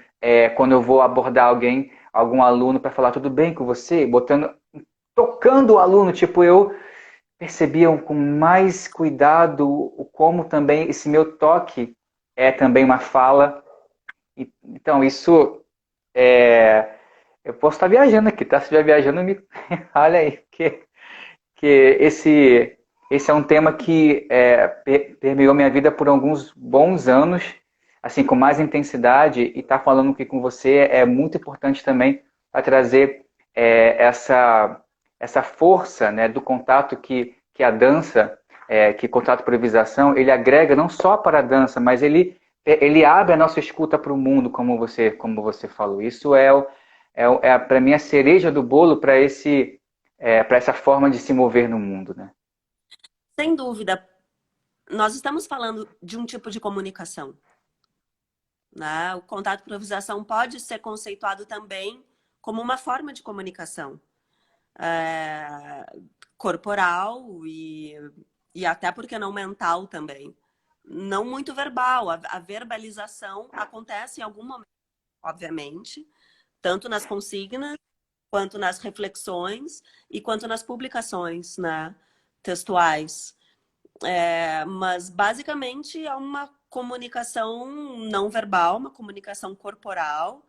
quando eu vou abordar alguém, algum aluno, para falar tudo bem com você, tocando o aluno, tipo, eu percebia com mais cuidado o como também esse meu toque é também uma fala. Então, isso eu posso estar viajando aqui, tá? Se estiver viajando, olha aí, que esse é um tema que permeou minha vida por alguns bons anos, assim, com mais intensidade, e estar falando aqui com você é muito importante também para trazer essa força, né, do contato que a dança, que contato por improvisação, ele agrega não só para a dança, mas ele abre a nossa escuta para o mundo, como você falou. Isso para mim, a cereja do bolo para essa forma de se mover no mundo, né? Sem dúvida, nós estamos falando de um tipo de comunicação, né? O contato improvisação pode ser conceituado também como uma forma de comunicação corporal e até porque não mental também. Não muito verbal. A verbalização acontece em algum momento, obviamente, tanto nas consignas, quanto nas reflexões e quanto nas publicações, né, textuais. Mas basicamente é uma comunicação não verbal, uma comunicação corporal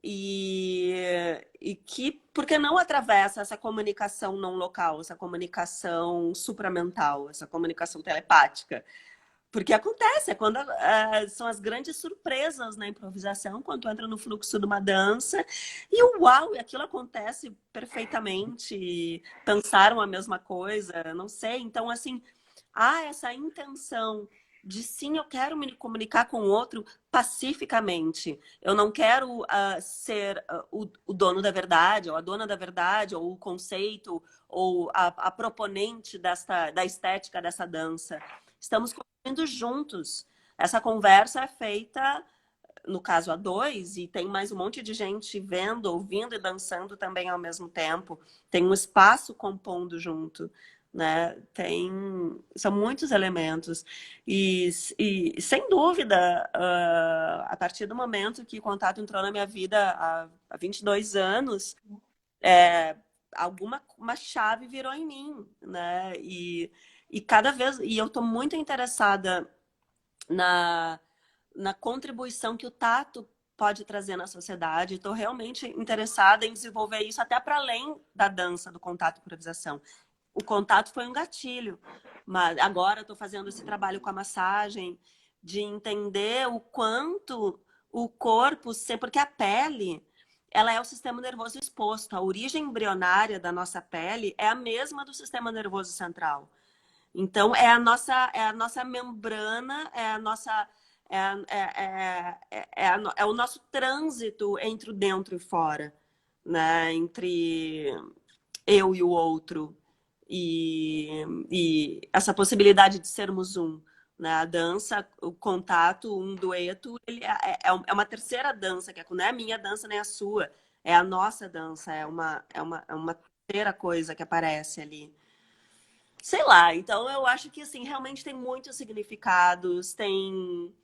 e que, por que não atravessa essa comunicação não local, essa comunicação supramental, essa comunicação telepática? Porque acontece, é quando são as grandes surpresas na improvisação, quando tu entra no fluxo de uma dança e uau, e aquilo acontece perfeitamente, pensaram a mesma coisa, não sei. Então, assim, há essa intenção de sim, eu quero me comunicar com o outro pacificamente. Eu não quero ser o dono da verdade, ou a dona da verdade, ou o conceito, ou a proponente da estética dessa dança. Estamos construindo juntos. Essa conversa é feita, no caso, a dois, e tem mais um monte de gente vendo, ouvindo e dançando também ao mesmo tempo. Tem um espaço compondo junto. Né? São muitos elementos. E sem dúvida, a partir do momento que o contato entrou na minha vida há 22 anos, uma chave virou em mim, né? E cada vez, e eu estou muito interessada na contribuição que o tato pode trazer na sociedade. Estou realmente interessada em desenvolver isso até para além da dança, do contato e improvisação. o contato foi um gatilho. Mas agora eu estou fazendo esse trabalho com a massagem, de entender o quanto o corpo, porque a pele, ela é o sistema nervoso exposto. A origem embrionária da nossa pele é a mesma do sistema nervoso central. Então, é a nossa membrana, é a nossa. É o nosso trânsito entre o dentro e fora, né? Entre eu e o outro. E essa possibilidade de sermos um. Né? A dança, o contato, um dueto, é uma terceira dança, que não é a minha dança nem a sua, é a nossa dança, é uma terceira coisa que aparece ali. Sei lá, então eu acho que assim, realmente tem muitos significados, tem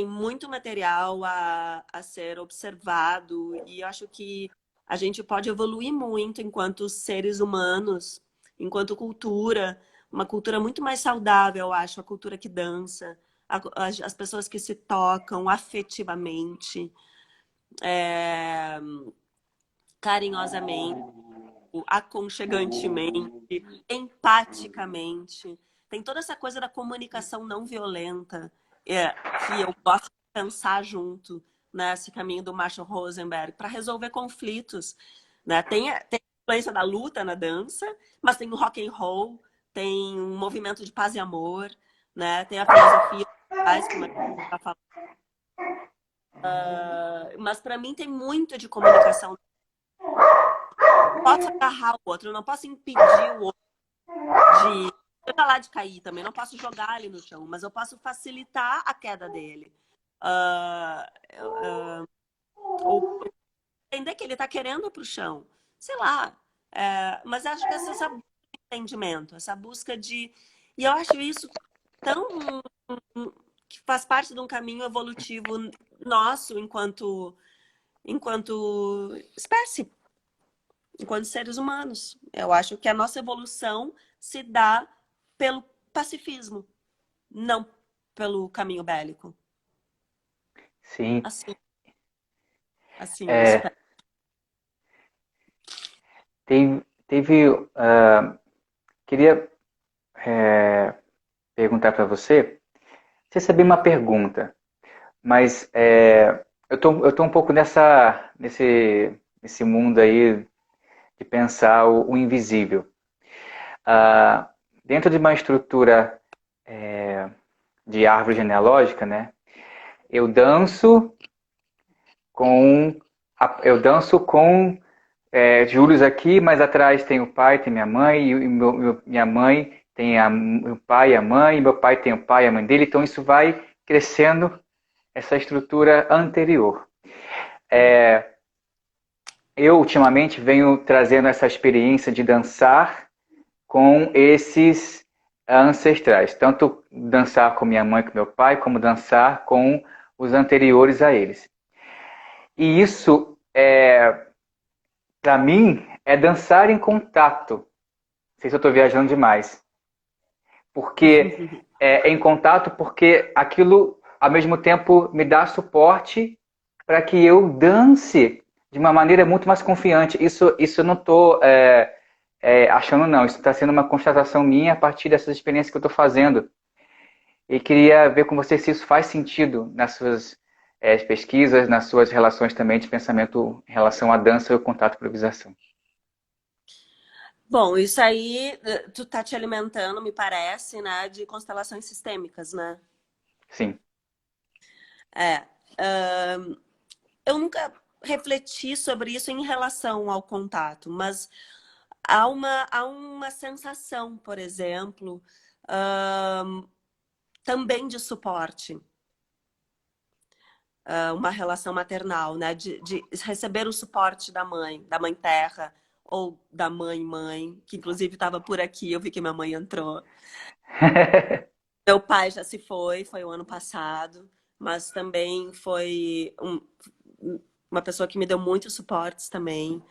muito material a ser observado, e eu acho que a gente pode evoluir muito enquanto seres humanos, enquanto cultura, uma cultura muito mais saudável, eu acho, a cultura que dança, as pessoas que se tocam afetivamente, é, carinhosamente, aconchegantemente, empaticamente. Tem toda essa coisa da comunicação não violenta, que eu gosto de pensar junto nesse caminho do Marshall Rosenberg para resolver conflitos. Né? Tem a influência da luta na dança, mas tem o rock and roll, tem um movimento de paz e amor, né? Tem a filosofia, como a gente está falando. Mas para mim tem muito de comunicação. Eu posso agarrar o outro, eu não posso impedir o outro de lá de cair também, não posso jogar ele no chão, mas eu posso facilitar a queda dele. Ou entender que ele está querendo ir para o chão. Sei lá. Mas acho que essa busca de entendimento, essa busca de. E eu acho isso tão. Que faz parte de um caminho evolutivo nosso enquanto espécie, enquanto seres humanos. Eu acho que a nossa evolução se dá pelo pacifismo, não pelo caminho bélico. Sim. Assim eu É, espero. teve, queria perguntar para você, você sabia uma pergunta, mas eu tô um pouco nesse mundo aí de pensar o invisível. Ah, dentro de uma estrutura de árvore genealógica, né? Eu danço eu danço com Július aqui, mas atrás tem o pai, tem minha mãe, e minha mãe tem o pai e a mãe, e meu pai tem o pai e a mãe dele, então isso vai crescendo essa estrutura anterior. Eu ultimamente venho trazendo essa experiência de dançar com esses ancestrais, tanto dançar com minha mãe e com meu pai, como dançar com os anteriores a eles. E isso, para mim, é dançar em contato. Não sei se eu estou viajando demais. Porque em contato, porque aquilo, ao mesmo tempo, me dá suporte para que eu dance de uma maneira muito mais confiante. Isso eu não estou achando, não. Isso está sendo uma constatação minha a partir dessas experiências que eu estou fazendo. E queria ver com você se isso faz sentido nas suas pesquisas, nas suas relações também de pensamento em relação à dança e ao contato e improvisação. Bom, isso aí tu tá te alimentando, me parece, né, de constelações sistêmicas, né? Sim. É. Eu nunca refleti sobre isso em relação ao contato, mas há uma sensação, por exemplo, também de suporte, uma relação maternal, né? De receber o suporte da mãe terra, ou da mãe, que inclusive estava por aqui, eu vi que minha mãe entrou. Meu pai já se foi o ano passado, mas também foi uma pessoa que me deu muitos suportes também.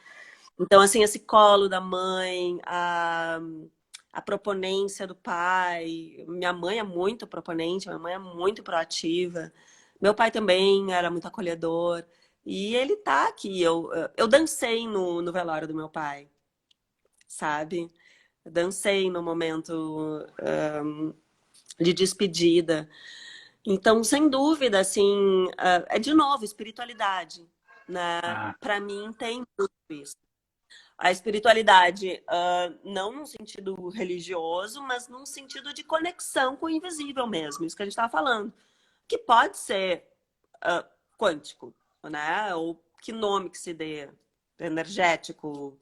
Então, assim, esse colo da mãe, a proponência do pai. Minha mãe é muito proponente, minha mãe é muito proativa. Meu pai também era muito acolhedor. E ele tá aqui. Eu dancei no velório do meu pai, sabe? dancei no momento de despedida. Então, sem dúvida, assim, é de novo espiritualidade, né? Ah, Para mim tem muito isso. A espiritualidade, não num sentido religioso, mas num sentido de conexão com o invisível mesmo, isso que a gente estava falando. Que pode ser quântico, né? Ou que nome que se dê, energético,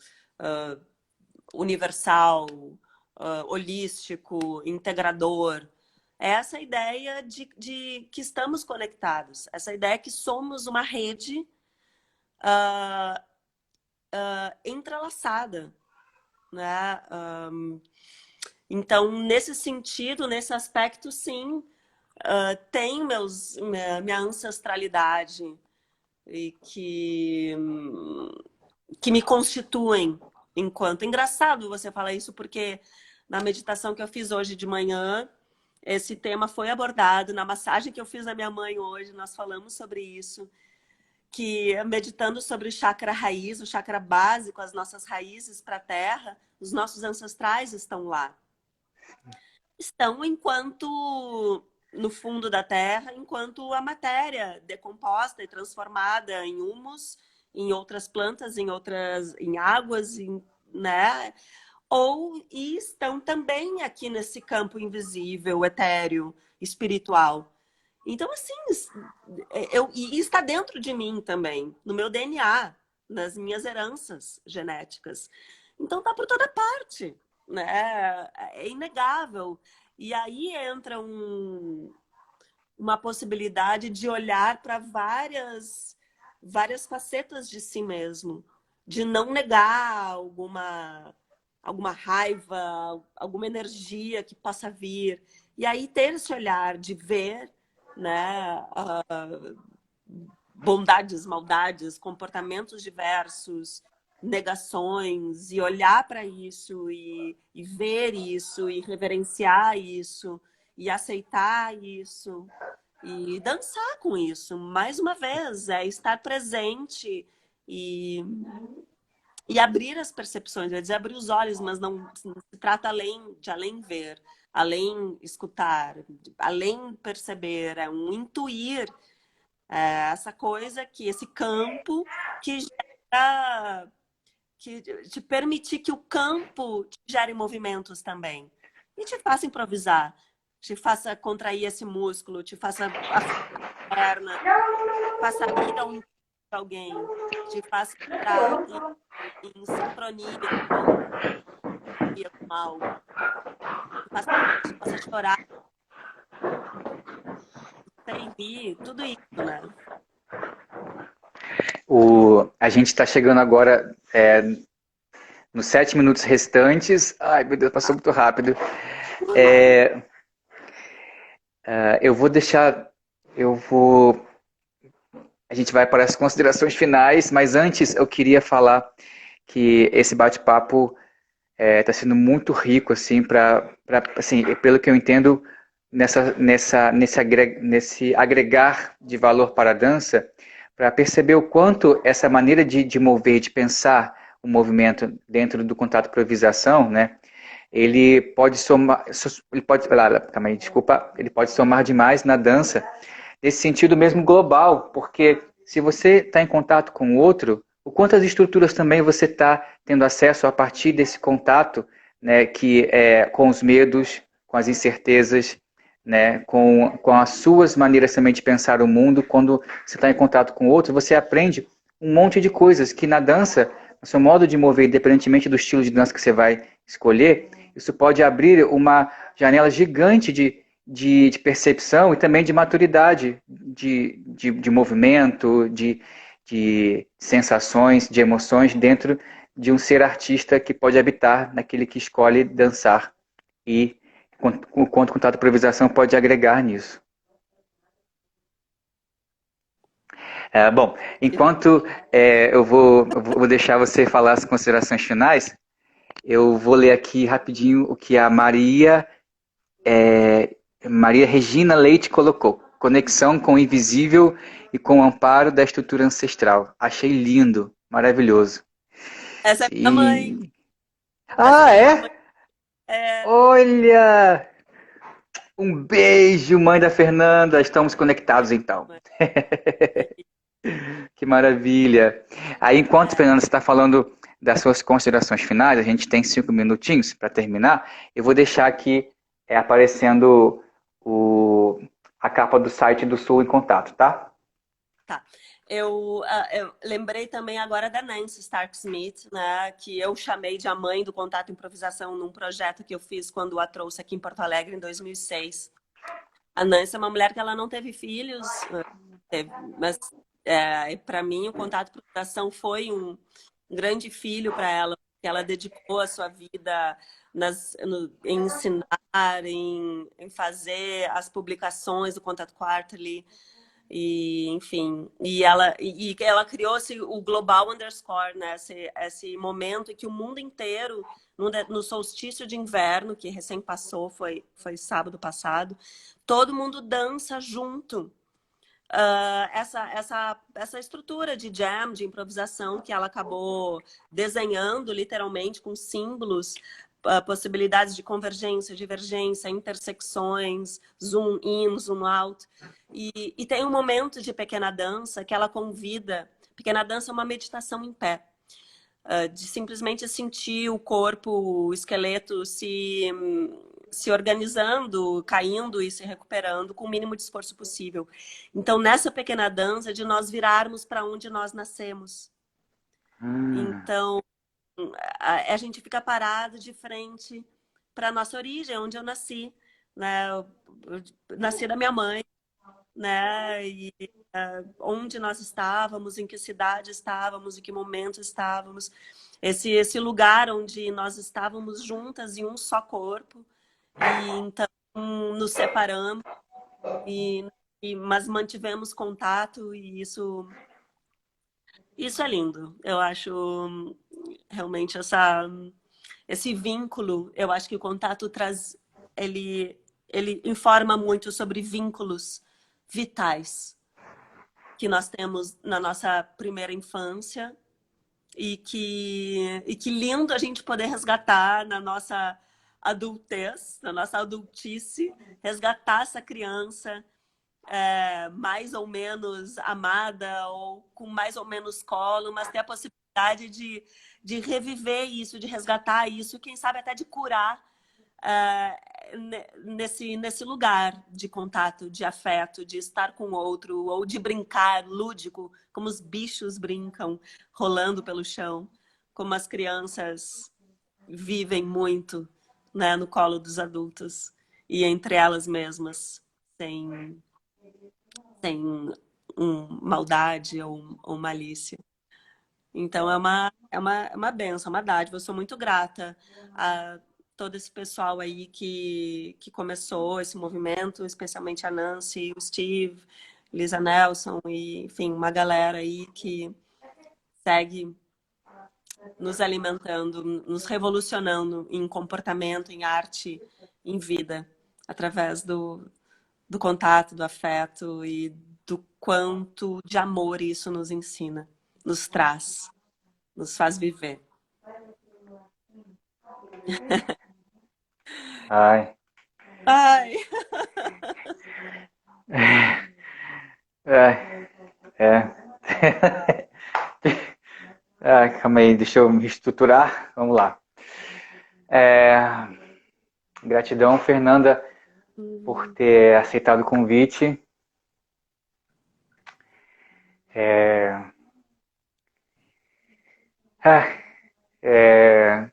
universal, holístico, integrador. É essa ideia de que estamos conectados, essa ideia que somos uma rede entrelaçada, né? Então, nesse sentido, nesse aspecto, sim, tem minha ancestralidade e que me constituem enquanto. Engraçado você falar isso, porque na meditação que eu fiz hoje de manhã, esse tema foi abordado. Na massagem que eu fiz na minha mãe hoje, nós falamos sobre isso. Que meditando sobre o chakra raiz, o chakra básico, as nossas raízes para a Terra, os nossos ancestrais estão lá. Estão enquanto no fundo da Terra, enquanto a matéria decomposta e transformada em humus, em outras plantas, em águas, né? Ou e estão também aqui nesse campo invisível, etéreo, espiritual. Então, assim, e está dentro de mim também, no meu DNA, nas minhas heranças genéticas. Então, está por toda parte, né? É inegável. E aí entra uma possibilidade de olhar para várias facetas de si mesmo, de não negar alguma raiva, alguma energia que possa vir. E aí ter esse olhar de ver, né, bondades, maldades, comportamentos diversos, negações, e olhar para isso, e ver isso, e reverenciar isso, e aceitar isso, e dançar com isso. Mais uma vez, é estar presente e abrir as percepções, é dizer, abrir os olhos, mas não se trata além ver, além escutar, além perceber, é um intuir, essa coisa que esse campo que gera, que te permitir que o campo te gere movimentos também e te faça improvisar, te faça contrair esse músculo, te faça a perna, faça ir ao encontro de alguém, te faça entrar em sincronia com algo, te faça chorar, rir, tudo isso, né? a gente está chegando agora nos 7 minutos restantes. Ai, meu Deus, passou muito rápido. Eu vou deixar. Eu vou. A gente vai para as considerações finais, mas antes eu queria falar que esse bate-papo está sendo muito rico, assim, assim, pelo que eu entendo, nesse agregar de valor para a dança, para perceber o quanto essa maneira de mover, de pensar o movimento dentro do contato improvisação, né? Ele pode somar, calma aí, desculpa, ele pode somar demais na dança, nesse sentido mesmo global, porque se você está em contato com o outro, o quantas estruturas também você está tendo acesso a partir desse contato, né, que é com os medos, com as incertezas, né, com as suas maneiras também de pensar o mundo. Quando você está em contato com o outro, você aprende um monte de coisas que na dança, no seu modo de mover, independentemente do estilo de dança que você vai escolher, isso pode abrir uma janela gigante de percepção e também de maturidade, de movimento, de sensações, de emoções dentro de um ser artista que pode habitar naquele que escolhe dançar. E o quanto contato improvisação pode agregar nisso. Bom, enquanto eu vou deixar você falar as considerações finais, eu vou ler aqui rapidinho o que a Maria Regina Leite colocou. Conexão com o invisível e com o amparo da estrutura ancestral. Achei lindo, maravilhoso. Essa é minha mãe. Ah, é? Olha! Um beijo, mãe da Fernanda. Estamos conectados então. Que maravilha. Aí, enquanto, É, Fernanda, você está falando das suas considerações finais, a gente tem 5 minutinhos para terminar. Eu vou deixar aqui aparecendo o, a capa do site do Sul em Contato, tá? tá. Eu lembrei também agora da Nancy Stark Smith, né, que eu chamei de a mãe do contato improvisação num projeto que eu fiz quando a trouxe aqui em Porto Alegre em 2006. A Nancy é uma mulher que ela não teve filhos, mas para mim o contato improvisação foi um grande filho para ela, porque ela dedicou a sua vida em ensinar, em fazer as publicações do Contato Quarterly. E, enfim, e ela criou o Global Underscore, né? Esse momento em que o mundo inteiro, no solstício de inverno, que recém passou, foi sábado passado, todo mundo dança junto. Essa estrutura de jam, de improvisação, que ela acabou desenhando literalmente com símbolos, possibilidades de convergência, divergência, intersecções, zoom in, zoom out. E tem um momento de pequena dança que ela convida. Pequena dança é uma meditação em pé, de simplesmente sentir o corpo, o esqueleto se organizando, caindo e se recuperando com o mínimo de esforço possível. Então, nessa pequena dança, de nós virarmos para onde nós nascemos. Hum, Então, a gente fica parado de frente para a nossa origem, onde eu nasci. Né? Eu nasci da minha mãe, né? E onde nós estávamos, em que cidade estávamos, em que momento estávamos. Esse lugar onde nós estávamos juntas em um só corpo. E então nos separamos, e, mas mantivemos contato e isso é lindo. Eu acho realmente esse vínculo, eu acho que o contato traz, ele informa muito sobre vínculos vitais que nós temos na nossa primeira infância e que lindo a gente poder resgatar na nossa adultez, na nossa adultice, resgatar essa criança mais ou menos amada ou com mais ou menos colo, mas ter a possibilidade de reviver isso, de resgatar isso, quem sabe até de curar nesse lugar de contato, de afeto, de estar com o outro, ou de brincar lúdico, como os bichos brincam, rolando pelo chão, como as crianças vivem muito, né, no colo dos adultos e entre elas mesmas, sem maldade ou malícia. Então é uma benção, é uma dádiva. Eu sou muito grata a todo esse pessoal aí que começou esse movimento, especialmente a Nancy, o Steve, Lisa Nelson e, enfim, uma galera aí que segue nos alimentando, nos revolucionando em comportamento, em arte, em vida, através do contato, do afeto e do quanto de amor isso nos ensina, nos traz, nos faz viver. ai. Ai, É, é. Calma aí, deixa eu me estruturar. Vamos lá. É, gratidão, Fernanda, por ter aceitado o convite. É, ah, é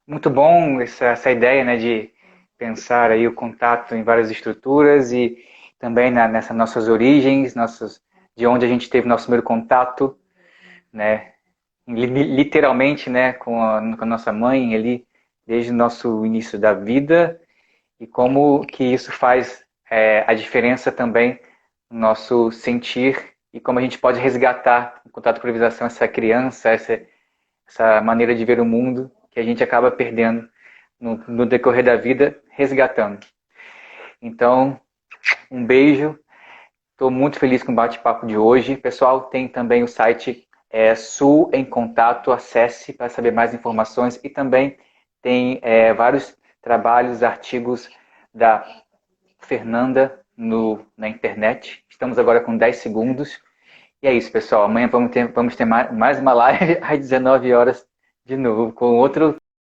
muito bom essa ideia, né, de pensar aí o contato em várias estruturas e também nessas nossas origens, de onde a gente teve nosso primeiro contato, né, literalmente, né, com a nossa mãe ali, desde o nosso início da vida, e como que isso faz a diferença também no nosso sentir e como a gente pode resgatar em contato com a improvisação essa criança, essa maneira de ver o mundo que a gente acaba perdendo no decorrer da vida, resgatando. Então, um beijo. Estou muito feliz com o bate-papo de hoje. Pessoal, tem também o site Sul em Contato. Acesse para saber mais informações. E também tem vários trabalhos, artigos da Fernanda na internet. Estamos agora com 10 segundos. E é isso, pessoal. Amanhã vamos ter mais uma live às 19 horas de novo, com outro